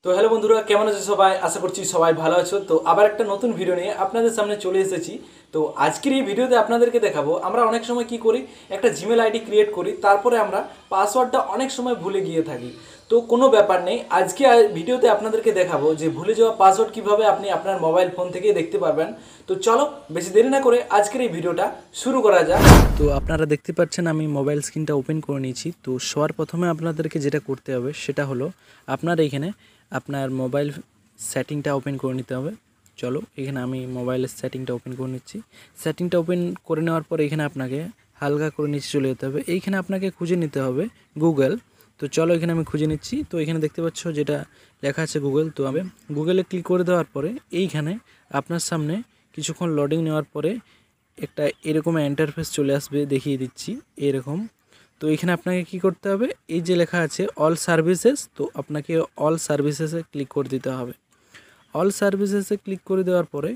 তো হ্যালো বন্ধুরা, কেমন আছো সবাই? আশা করছি সবাই ভালো আছো। তো আবার একটা নতুন ভিডিও নিয়ে আপনাদের সামনে চলে এসেছি। তো আজকের এই ভিডিওতে আপনাদেরকে দেখাবো আমরা অনেক সময় কি করি, একটা জিমেল আইডি ক্রিয়েট করি, তারপরে আমরা পাসওয়ার্ডটা অনেক সময় ভুলে গিয়ে থাকি। তো কোনো ব্যাপার নেই, আজকে ভিডিওতে আপনাদেরকে দেখাবো যে ভুলে যাওয়া পাসওয়ার্ড কিভাবে আপনি আপনার মোবাইল ফোন থেকে দেখতে পারবেন। তো চলো বেশি দেরি না করে আজকের এই ভিডিওটা শুরু করা যাক। তো আপনারা দেখতে পাচ্ছেন আমি মোবাইল স্ক্রিনটা ওপেন করে নিয়েছি। তো সবার প্রথমে আপনাদেরকে যেটা করতে হবে সেটা হলো আপনার এইখানে আপনার মোবাইল সেটিংটা ওপেন করে নিতে হবে। চলো এখানে আমি মোবাইলের সেটিংটা ওপেন করে নিচ্ছি। সেটিংটা ওপেন করে নেওয়ার পর এখানে আপনাকে হালকা করে নিচে চলে যেতে হবে। এইখানে আপনাকে খুঁজে নিতে হবে গুগল। তো চলো এখানে আমি খুঁজে নিচ্ছি। তো এখানে দেখতে পাচ্ছ যেটা লেখা আছে গুগল। তো আমি গুগলে ক্লিক করে দেওয়ার পরে এইখানে আপনার সামনে কিছুক্ষণ লোডিং নেওয়ার পরে একটা এরকম ইন্টারফেস চলে আসবে, দেখিয়ে দিচ্ছি এরকম। তো এখানে আপনাকে কি করতে হবে, এই যে লেখা আছে অল সার্ভিসেস, তো আপনাকে অল সার্ভিসেসে ক্লিক করে দিতে হবে। অল সার্ভিসেসে ক্লিক করে দেওয়ার পরে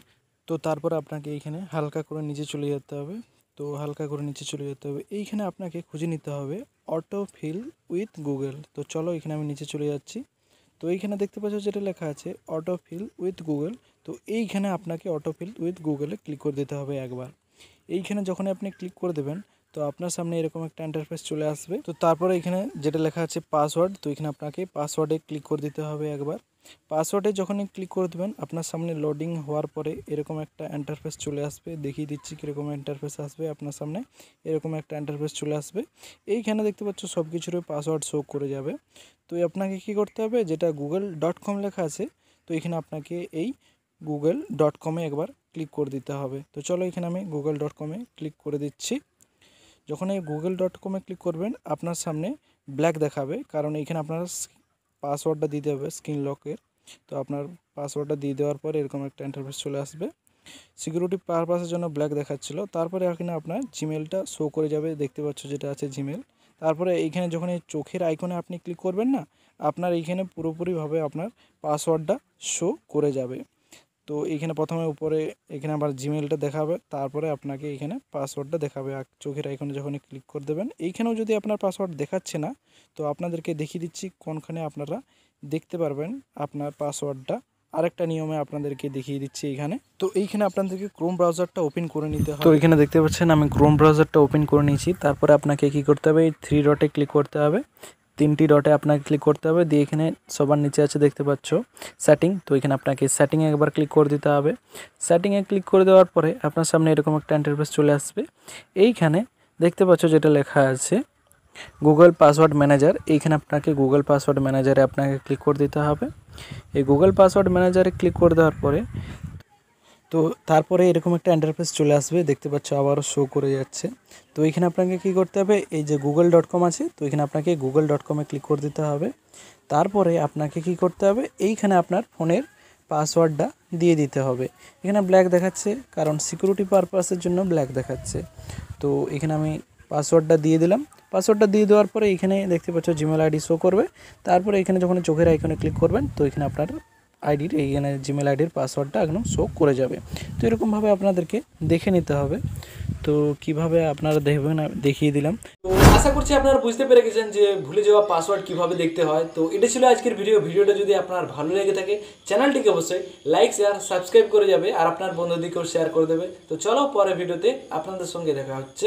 তো তারপরে আপনাকে এইখানে হালকা করে নিচে চলে যেতে হবে। তো হালকা করে নিচে চলে যেতে হবে, এইখানে আপনাকে খুঁজে নিতে হবে অটো ফিল উইথ গুগল। তো চলো এখানে আমি নিচে চলে যাচ্ছি। তো এইখানে দেখতে পাচ্ছ যেটা লেখা আছে অটো ফিল উইথ গুগল। তো এইখানে আপনাকে অটো ফিল উইথ গুগলে ক্লিক করে দিতে হবে একবার। এইখানে যখন আপনি ক্লিক করে দেবেন তো আপনার সামনে এরকম একটা ইন্টারফেস চলে আসবে। তো তারপরে এখানে যেটা লেখা আছে পাসওয়ার্ড, তো এখানে আপনাকে পাসওয়ার্ডে ক্লিক করে দিতে হবে একবার। পাসওয়ার্ডে যখনই ক্লিক করে দেবেন আপনার সামনে লোডিং হওয়ার পরে এরকম একটা ইন্টারফেস চলে আসবে, দেখিয়ে দিচ্ছি কীরকম ইন্টারফেস আসবে। আপনার সামনে এরকম একটা ইন্টারফেস চলে আসবে। এইখানে দেখতে পাচ্ছ সব কিছুরই পাসওয়ার্ড শো করে যাবে। তো আপনাকে কি করতে হবে, যেটা google.com লেখা আছে তো এখানে আপনাকে এই google.com-এ একবার ক্লিক করে দিতে হবে। তো চলো এখানে আমি google.com-এ ক্লিক করে দিচ্ছি। যখন এই google.com-এ ক্লিক করবেন আপনার সামনে ব্ল্যাক দেখাবে, কারণ এখানে আপনার পাসওয়ার্ডটা দিতে হবে স্ক্রিন লকের। তো আপনার পাসওয়ার্ডটা দিয়ে দেওয়ার পর এরকম একটা ইন্টারফেস চলে আসবে। সিকিউরিটি পারপাসের জন্য ব্ল্যাক দেখাচ্ছিল, তারপরে এখানে আপনার জিমেলটা শো করে যাবে, দেখতে পাচ্ছ যেটা আছে জিমেল। তারপরে এইখানে যখন এই চোখের আইকনে আপনি ক্লিক করবেন না, আপনার এইখানে পুরোপুরিভাবে আপনার পাসওয়ার্ডটা শো করে যাবে। তো এইখানে প্রথমে উপরে এখানে আবার জিমেলটা দেখাবে, তারপরে আপনাকে এখানে পাসওয়ার্ডটা দেখাবে। আর চোখের আইকনে যখন ক্লিক করে দেবেন, এইখানেও যদি আপনার পাসওয়ার্ড দেখাচ্ছে না তো আপনাদেরকে দেখিয়ে দিচ্ছি কোনখানে আপনারা দেখতে পারবেন আপনার পাসওয়ার্ডটা। আরেকটা নিয়মে আপনাদেরকে দেখিয়ে দিচ্ছি এইখানে। তো এইখানে আপনাদেরকে ক্রোম ব্রাউজারটা ওপেন করে নিতে হবে। তো এখানে দেখতে পাচ্ছেন আমি ক্রোম ব্রাউজারটা ওপেন করে নিয়েছি। তারপরে আপনাকে কি করতে হবে, এই 3 ডটে ক্লিক করতে হবে। 3টি ডটে আপনাকে ক্লিক করতে হবে, দিয়ে এখানে সবার নিচে আছে দেখতে পাচ্ছ সেটিং। তো এখানে আপনাকে সেটিংয়ে একবার ক্লিক করে দিতে হবে। সেটিংয়ে ক্লিক করে দেওয়ার পরে আপনার সামনে এরকম একটা ইন্টারফেস চলে আসবে। এইখানে দেখতে পাচ্ছ যেটা লেখা আছে গুগল পাসওয়ার্ড ম্যানেজার, এইখানে আপনাকে গুগল পাসওয়ার্ড ম্যানেজারে আপনাকে ক্লিক করে দিতে হবে। এই গুগল পাসওয়ার্ড ম্যানেজারে ক্লিক করে দেওয়ার পরে তো তারপরে এরকম একটা ইন্টারফেস চলে আসবে, দেখতে পাচ্ছ আবারও শো করে যাচ্ছে। তো এখানে আপনাকে কি করতে হবে, এই যে google.com আছে তো এখানে আপনাকে google.com-এ ক্লিক করে দিতে হবে। তারপরে আপনাকে কি করতে হবে, এইখানে আপনার ফোনের পাসওয়ার্ডটা দিয়ে দিতে হবে। এখানে ব্ল্যাক দেখাচ্ছে কারণ সিকিউরিটি পারপাসের জন্য ব্ল্যাক দেখাচ্ছে। তো এখানে আমি পাসওয়ার্ডটা দিয়ে দিলাম। পাসওয়ার্ডটা দিয়ে দেওয়ার পরে এখানে দেখতে পাচ্ছ জিমেল আইডি শো করবে। তারপরে এখানে যখন চোখের আইকনে ক্লিক করবেন তো এখানে আপনার আইডির এইখানে জিমেল আইডির পাসওয়ার্ডটা একদম শো করে যাবে। তো এরকমভাবে আপনাদেরকে দেখে নিতে হবে। তো কিভাবে আপনারা দেখবেন দেখিয়ে দিলাম। তো আশা করছি আপনারা বুঝতে পেরে গেছেন যে ভুলে যাওয়া পাসওয়ার্ড কিভাবে দেখতে হয়। তো এটা ছিল আজকের ভিডিওটা যদি আপনার ভালো লেগে থাকে চ্যানেলটিকে অবশ্যই লাইক শেয়ার সাবস্ক্রাইব করে যাবে আর আপনার বন্ধুদেরকেও শেয়ার করে দেবে। তো চলো পরের ভিডিওতে আপনাদের সঙ্গে দেখা হচ্ছে।